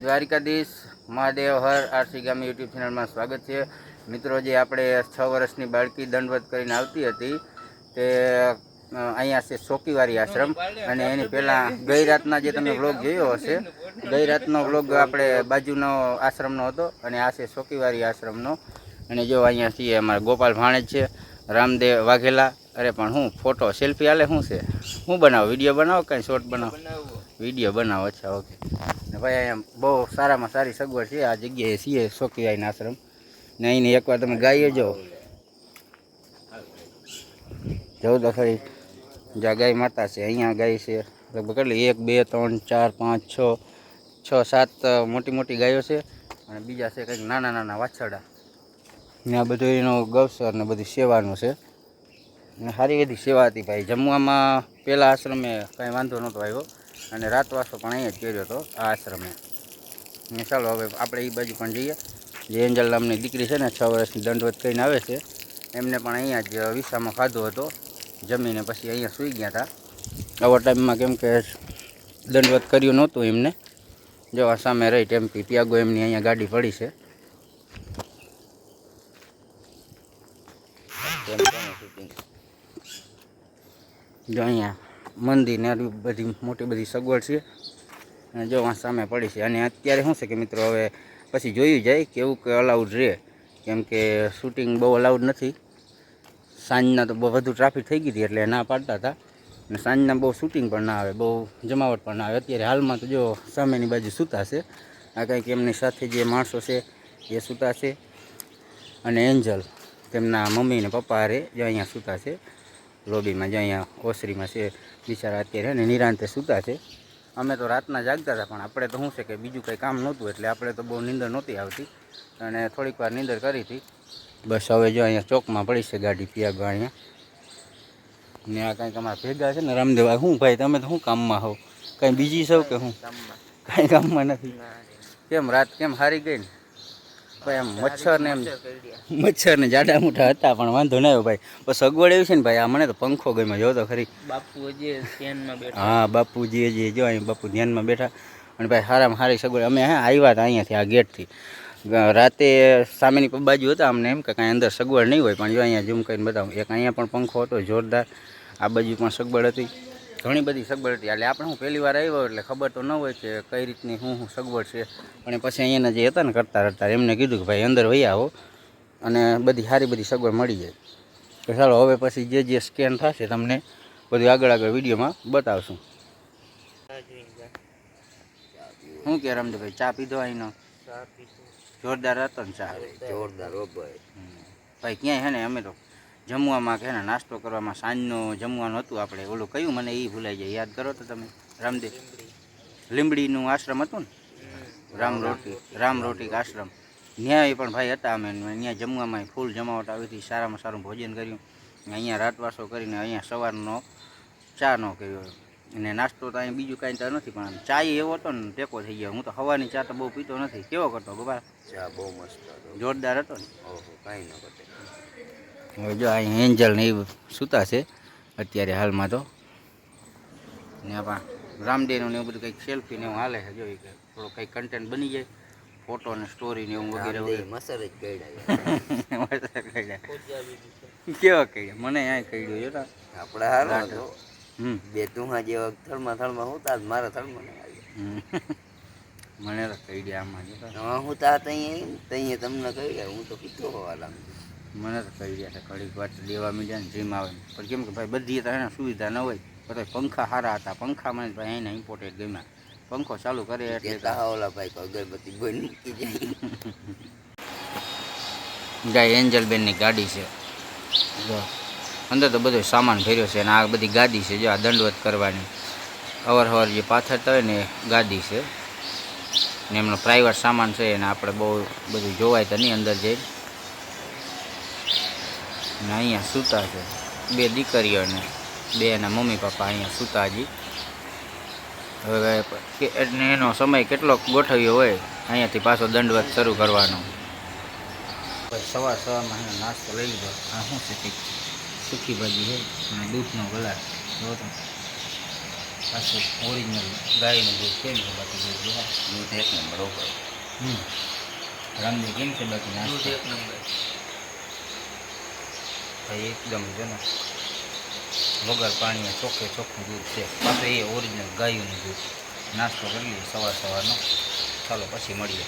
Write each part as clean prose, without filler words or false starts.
દ્વારિકાધીશ મહાદેવ હર RC ગામી YouTube ચેનલમાં સ્વાગત છે. મિત્રો, જે આપણે 6 વર્ષની બાળકી દંડવત કરીને આવતી હતી તે અહીંયા છે સોકીવારી આશ્રમ. અને એની પહેલાં ગઈ રાતના જે તમે વ્લોગ જોયો હશે, ગઈ રાતનો વ્લોગ આપણે બાજુનો આશ્રમનો હતો અને આ છે સોકીવારી આશ્રમનો. અને જો અહીંયા છીએ અમારા ગોપાલ ભાણેજ છે, રામદેવ વાઘેલા. અરે પણ હું ફોટો સેલ્ફી હાલે શું છે? શું બનાવો? વિડીયો બનાવો કાંઈ શોર્ટ બનાવો? વિડીયો બનાવો. અચ્છા, ઓકે. ને ભાઈ અહીંયા બહુ સારામાં સારી સગવડ છે આ જગ્યાએ છીએ સોકીવારીના આશ્રમ. ને અહીંની એકવાર તમે ગાયો જો તો ખરી, જ્યાં ગાય માતા છે અહીંયા ગાય છે લગભગ કેટલી 1 2 3 4 5 6 7 મોટી મોટી ગાયો છે. અને બીજા છે કંઈક નાના નાના વાછરડા. ને આ બધું એનો ગૌસર ને બધી સેવાનું છે. ને સારી બધી સેવા હતી ભાઈ. જમવામાં પહેલાં આશ્રમે કાંઈ વાંધો નહોતો આવ્યો અને રાતવાસો પણ અહીંયા જ કર્યો હતો આ આશ્રમે. ને ચાલો હવે આપણે એ બાજુ પણ જઈએ. જે એન્જલ નામની દીકરી છે ને 6 વર્ષની દંડવત કરીને આવે છે, એમને પણ અહીંયા જ વિસામાં ખાધો હતો. જમીને પછી અહીંયા સૂઈ ગયા હતા આવા ટાઈમમાં, કેમ કે દંડવત કર્યું નહોતું એમને. જો આ સામે રહી ટેમ્પી પિયાગો એમની અહીંયા ગાડી પડી છે. જો અહીંયા મંદિર ને બધી મોટી બધી સગવડ છે. અને જો આ સામે પડી છે. અને અત્યારે શું છે કે મિત્રો, હવે પછી જોયું જાય કેવું કે અલાઉડ રહે, કેમ કે શૂટિંગ બહુ અલાઉડ નથી. સાંજના તો બહુ વધુ ટ્રાફિક થઈ ગઈ હતી એટલે ના પાડતા હતા. અને સાંજના બહુ શૂટિંગ પણ ના આવે, બહુ જમાવટ પણ ના આવે. અત્યારે હાલમાં તો જો સામેની બાજુ સૂતા છે. આ કંઈક એમની સાથે જે માણસો છે એ સૂતા છે. અને એન્જલ તેમના મમ્મી ને પપ્પા હારે જો અહીંયા સૂતા છે લોબીમાં. જો અહીંયા ઓસરીમાં છે બિચારા અત્યારે ને નિરાંતે સૂતા છે. અમે તો રાતના જાગતા હતા, પણ આપણે તો શું છે કે બીજું કંઈ કામ નહોતું એટલે આપણે તો બહુ નીંદર નહોતી આવતી અને થોડીક વાર નીંદર કરી હતી. બસ હવે જો અહીંયા ચોકમાં પડી છે ગાડી પિયાગો અહીંયા. ને આ કંઈક અમારા ભેગા છે ને રામદેવ. શું ભાઈ તમે તો શું કામમાં હોવ? કંઈ બીજી સૌ કે શું? કાંઈ કામમાં નથી. કેમ રાત કેમ હારી ગઈ ને ભાઈ? આમ મચ્છર ને જાડા મોટા હતા પણ વાંધો ના આવ્યો ભાઈ. બસ સગવડ એવી છે ને ભાઈ, આ મને તો પંખો ગમ્યો. જો તો ખરી હા બાપુજી જે જો અહીં બાપુ ધ્યાનમાં બેઠા. અને ભાઈ સારામાં સારી સગવડ. અમે આવ્યા હતા અહીંયાથી આ ગેટથી. રાતે સામેની બાજુ હતા, અમને એમ કે કાંઈ અંદર સગવડ નહીં હોય, પણ જો અહીંયા ઝૂમ કરીને બતાવું. એક અહીંયા પણ પંખો હતો જોરદાર, આ બાજુ પણ સગવડ હતી, ઘણી બધી સગવડ હતી. એટલે આપણે હું પહેલી વાર આવ્યો એટલે ખબર તો ન હોય કે કઈ રીતની શું સગવડ છે. પણ પછી અહીંયાના જે હતા ને કરતા એમને કીધું કે ભાઈ અંદર વહી આવો અને બધી સારી બધી સગવડ મળી જાય. તો ચાલો હવે પછી જે સ્કેન થશે તમને બધું આગળ વિડીયોમાં બતાવશું. શું કે રામદેવભાઈ, ચા પીધો અહીંનો? જોરદાર હતો ને ચા? જોરદાર ભાઈ. ક્યાંય હે ને અમે તો જમવામાં કે ને નાસ્તો કરવામાં સાંજનો જમવાનું હતું આપણે ઓલું કયું મને એ ભૂલાઈ જાય, યાદ કરો તો તમે. રામદેવ લીંબડીનું આશ્રમ હતું ને, રામ રોટી આશ્રમ. ન્યાય પણ ભાઈ હતા અમે. ત્યાં જમવામાં ફૂલ જમાવટ આવી હતી, સારામાં સારું ભોજન કર્યું. અહીંયા રાતવાસો કરીને અહીંયા સવારનો ચા ન કર્યો. અને નાસ્તો તો અહીંયા બીજું કાંઈ તો નથી, પણ ચા એવો હતો ને ટેકો થઈ ગયો. હું તો સવારની ચા તો બહુ પીતો નથી. કેવો કરતો ગોપાલ? ચા બહુ મસ્ત હતો, જોરદાર હતો ને. ઓહો, કાંઈ ન ઘટે. હવે જો અહીં એન્જલ ને એ સૂતા છે અત્યારે હાલમાં તો. ને આપણા રામદેવનું ને એવું બધું કંઈક સેલ્ફી ને એવું હાલે છે. જોઈ કે થોડું કંઈક કન્ટેન્ટ બની જાય, ફોટો ને સ્ટોરી ને એવું વગેરે વગેરે. મસર જ કઈડા કેવા કઈડા? મને અહીંયા કઈડ્યો જો ને આપણે હારો હતો. બે તુહા જેવા થળમાં હોતા મારા થળમાં મને તો કઈડ્યા આમાં હું તા તઈ તમને કઈડ્યા. હું તો પીતો હોવા મને તો કહી રહ્યા છે ઘડીક વાત દેવા મીડિયા ને ડ્રીમ આવે. પણ કેમ કે ભાઈ બધી તો સુવિધા ન હોય. બધા પંખા સારા હતા, પંખા મને ભાઈ અહીંના ઇમ્પોર્ટેડ ગમ્યા. પંખો ચાલુ કરે એટલે ઓલા ભાઈ અગરબત્તી બંધ મૂકી જાય. એન્જલબેનની ગાડી છે જો અંદર તો બધો સામાન ભર્યો છે. અને આ બધી ગાદી છે જો આ દંડવત કરવાની અવર જે પાથરતા હોય ને ગાદી છે. ને એમનો પ્રાઇવેટ સામાન છે અને આપણે બહુ બધું જોવાય તો નહીં અંદર જઈ. ને અહીંયા સૂતા છે બે દીકરીઓ ને બે એના મમ્મી પપ્પા અહીંયા સૂતા હજી. હવે એનો સમય કેટલો ગોઠવ્યો હોય અહીંયાથી પાછો દંડવત શરૂ કરવાનો. સવારમાં નાસ્તો લઈ લીધો. આ શું છે? સુકી ભાજી છે અને દૂધનો ગ્લાસ. જો તો પાછું ઓરિજિનલ ગાયનું દૂધ કેમ છે બાકી દૂધ દૂધ એક નંબર ઉપર. રામદેવ કેમ છે બાકી દૂધ નાસ્તો એક નંબર. ભાઈ એકદમ છે ને વગર પાણીએ ચોખ્ખે ચોખ્ખું દૂધ છે પાછું એ ઓરિજિનલ ગાયનું દૂધ. નાસ્તો કરી લઈએ સવારનો. ચાલો પછી મળીએ.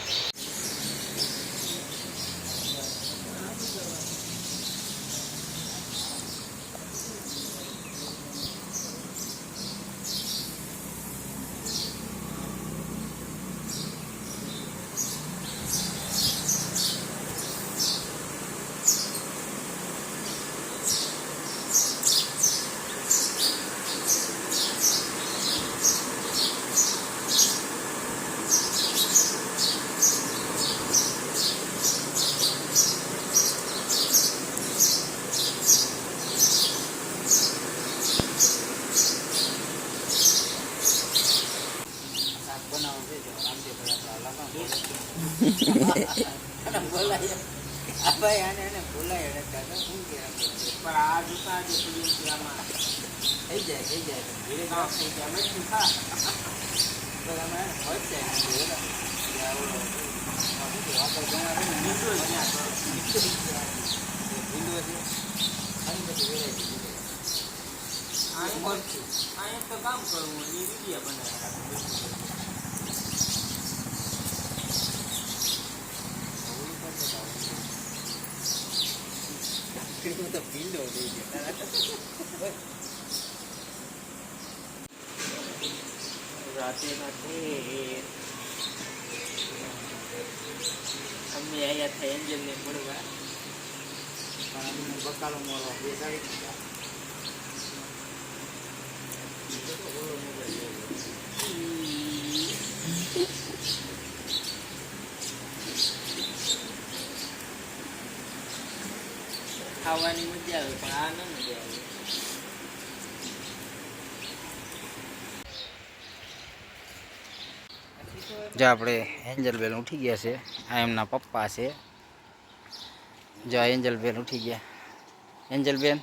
બોલાય ભાઈ આને બોલાય શું કે પણ આ જૂતા જે પીડી આમાં થઈ જાય ધીરે કામ થઈ જાય અમે શું ખા અમે હોય જાય તો કામ કરવું વિડીયા બનાવ્યા તો પીંડો થઈ ગયો રાતે અમે અહીંયા થાય એન્જલને મળવા પણ અમને બકાલો મળવા બેસાડી દીધા. ખાવાની મજા આવે પણ આ ન મજા આવે. જો આપણે એન્જલબેન ઉઠી ગયા છે. આ એમના પપ્પા છે. જો એન્જલબેન ઉઠી ગયા. એન્જલબેન